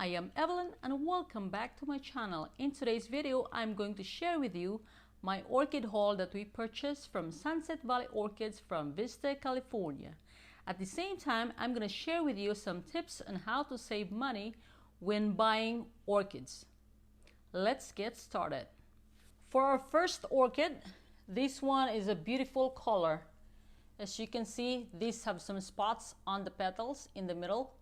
I am Evelyn and welcome back to my channel. In today's video, I'm going to share with you my orchid haul that we purchased from Sunset Valley Orchids from Vista, California. At the same time, I'm going to share with you some tips on how to save money when buying orchids. Let's get started. For our first orchid, this one is a beautiful color. As you can see, these have some spots on the petals in the middle.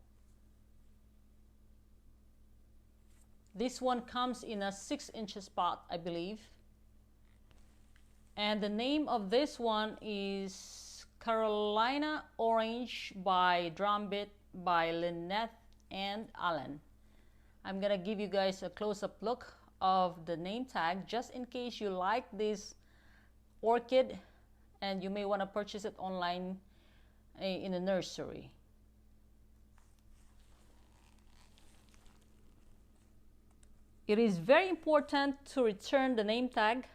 This one comes in a 6-inch spot, I believe. And the name of this one is Carolina Orange by Drumbeat by Lynette and Allen. I'm gonna give you guys a close-up look of the name tag just in case you like this orchid and you may want to purchase it online in a nursery. It is very important to return the name tag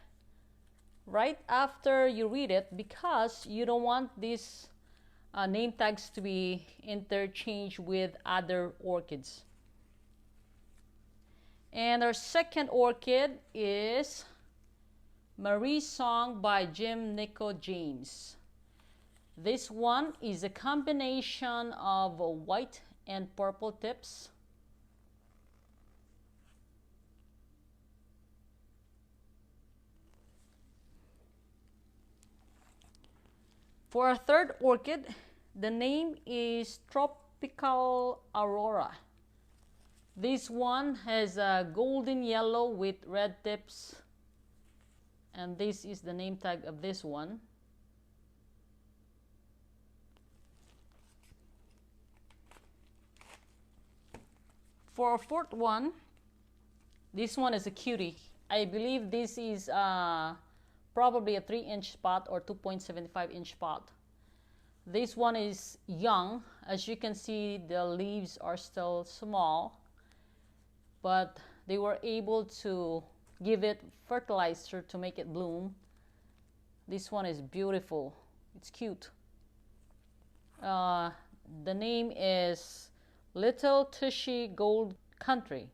right after you read it because you don't want these name tags to be interchanged with other orchids. And our second orchid is Marie's Song by Jim Nico James. This one is a combination of white and purple tips. For our third orchid, the name is Tropical Aurora. This one has a golden yellow with red tips, and this is the name tag of this one. For our fourth one, this one is a cutie. I believe this is probably a 3-inch spot or 2.75-inch spot. This one is young. As you can see, the leaves are still small, but they were able to give it fertilizer to make it bloom. This one is beautiful. It's cute. The name is Little Tushy Gold Country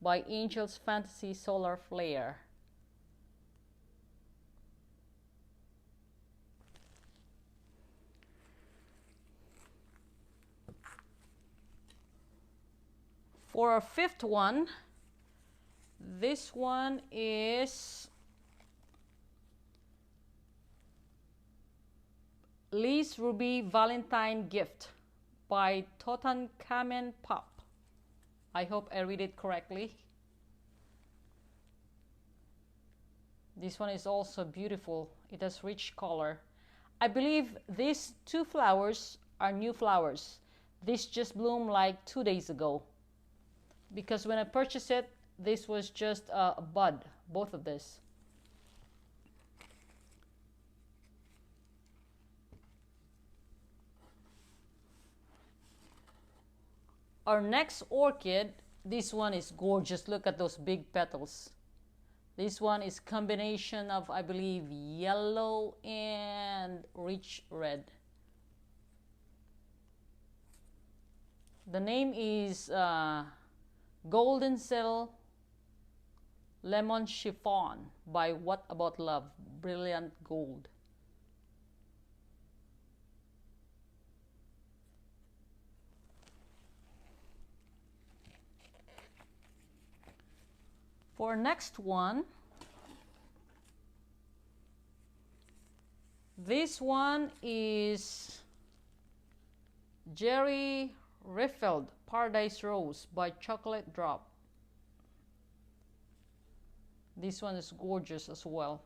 by Angel's Fantasy Solar Flare. For our fifth one, this one is Lee's Ruby Valentine Gift by Tutankhamen Pop. I hope I read it correctly. This one is also beautiful. It has rich color. I believe these two flowers are new flowers. This just bloomed like 2 days ago. Because when I purchased it, this was just a bud, both of this. Our next orchid, this one is gorgeous. Look at those big petals. This one is combination of, I believe, yellow and rich red. The name is Golden Cell Lemon Chiffon by What About Love, Brilliant Gold. For next one, this one is Jerry Refilled Paradise Rose by Chocolate Drop. This one is gorgeous as well.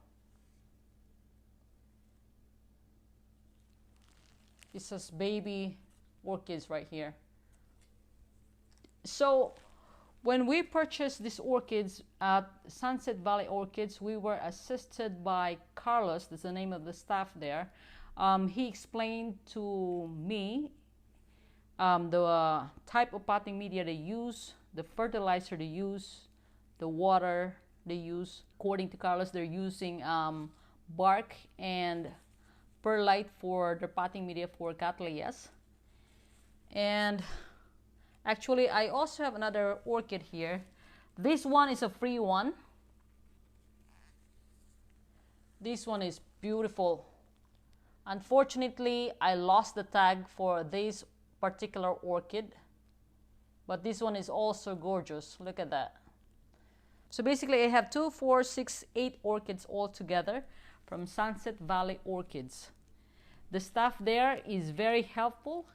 It says baby orchids right here. So when we purchased these orchids at Sunset Valley Orchids, we were assisted by Carlos, that's the name of the staff there. He explained to me the type of potting media they use, the fertilizer they use, the water they use. According to Carlos, they're using bark and perlite for their potting media for cattleyas. And Actually, I also have another orchid here. This one is a free one. This one is beautiful. Unfortunately, I lost the tag for this particular orchid, but this one is also gorgeous. Look at that. So basically, I have 2, 4, 6, 8 orchids all together from Sunset Valley Orchids. The staff there is very helpful.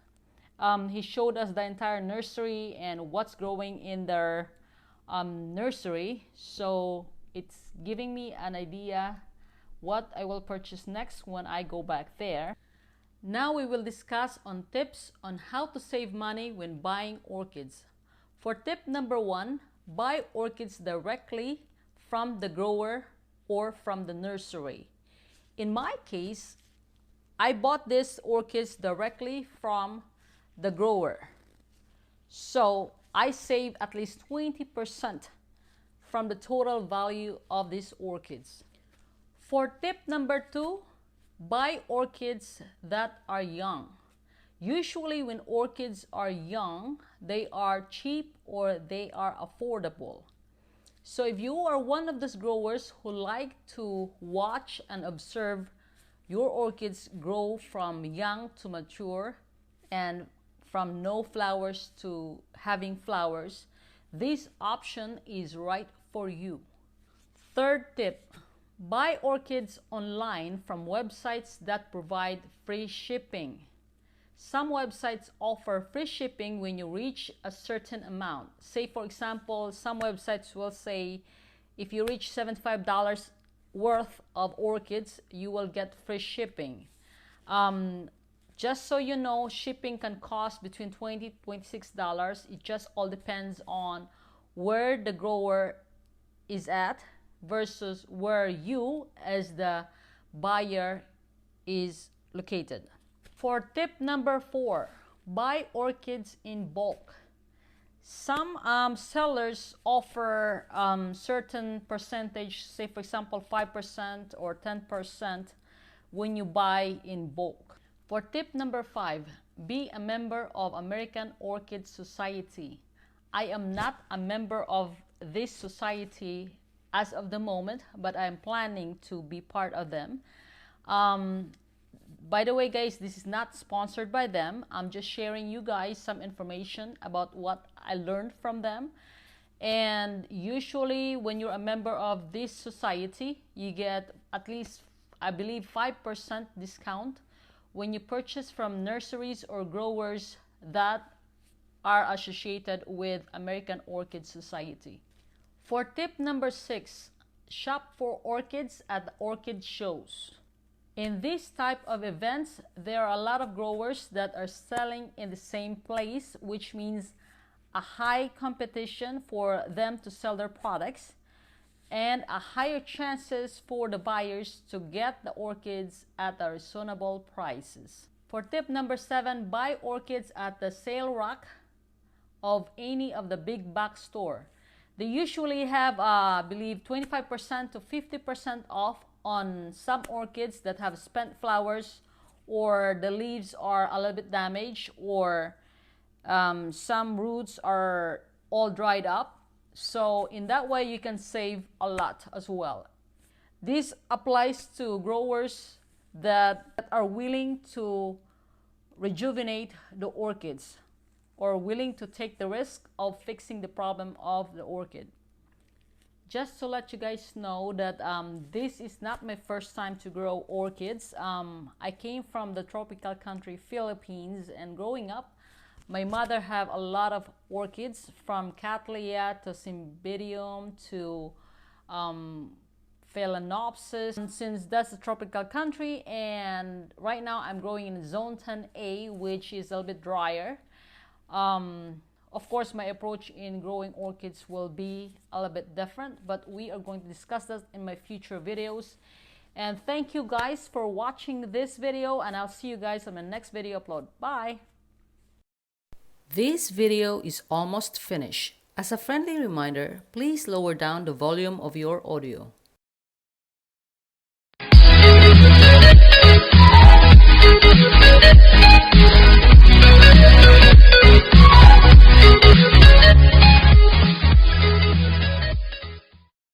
He showed us the entire nursery and what's growing in their nursery. So it's giving me an idea what I will purchase next when I go back there. Now we will discuss on tips on how to save money when buying orchids. For tip number 1, buy orchids directly from the grower or from the nursery. In my case, I bought these orchids directly from the grower. So I save at least 20% from the total value of these orchids. For tip number 2, buy orchids that are young. Usually when orchids are young, they are cheap or they are affordable. So if you are one of those growers who like to watch and observe your orchids grow from young to mature and from no flowers to having flowers, this option is right for you. Third tip, buy orchids online from websites that provide free shipping. Some websites offer free shipping when you reach a certain amount. Say for example, some websites will say if you reach $75 worth of orchids, you will get free shipping. Just so you know, shipping can cost between $20 to $26. It just all depends on where the grower is at versus where you as the buyer is located. For tip number 4, buy orchids in bulk. Some sellers offer certain percentage, say for example 5% or 10% when you buy in bulk. For tip number 5, be a member of American Orchid Society. I am not a member of this society as of the moment, but I'm planning to be part of them. By the way, guys, this is not sponsored by them. I'm just sharing you guys some information about what I learned from them. And usually when you're a member of this society, you get at least, I believe, 5% discount when you purchase from nurseries or growers that are associated with American Orchid Society. For tip number 6, shop for orchids at the orchid shows. In this type of events, there are a lot of growers that are selling in the same place, which means a high competition for them to sell their products and a higher chances for the buyers to get the orchids at a reasonable prices. For tip number 7, buy orchids at the sale rack of any of the big box store. They usually have, I believe, 25% to 50% off on some orchids that have spent flowers or the leaves are a little bit damaged or some roots are all dried up. So in that way you can save a lot as well. This applies to growers that are willing to rejuvenate the orchids or willing to take the risk of fixing the problem of the orchid. Just to let you guys know that this is not my first time to grow orchids. I came from the tropical country Philippines, and growing up, my mother have a lot of orchids from Cattleya to Cymbidium to Phalaenopsis. And since that's a tropical country, and right now I'm growing in Zone 10A, which is a little bit drier. Of course, my approach in growing orchids will be a little bit different, but we are going to discuss that in my future videos. And thank you guys for watching this video, and I'll see you guys on my next video upload. Bye! This video is almost finished. As a friendly reminder, please lower down the volume of your audio.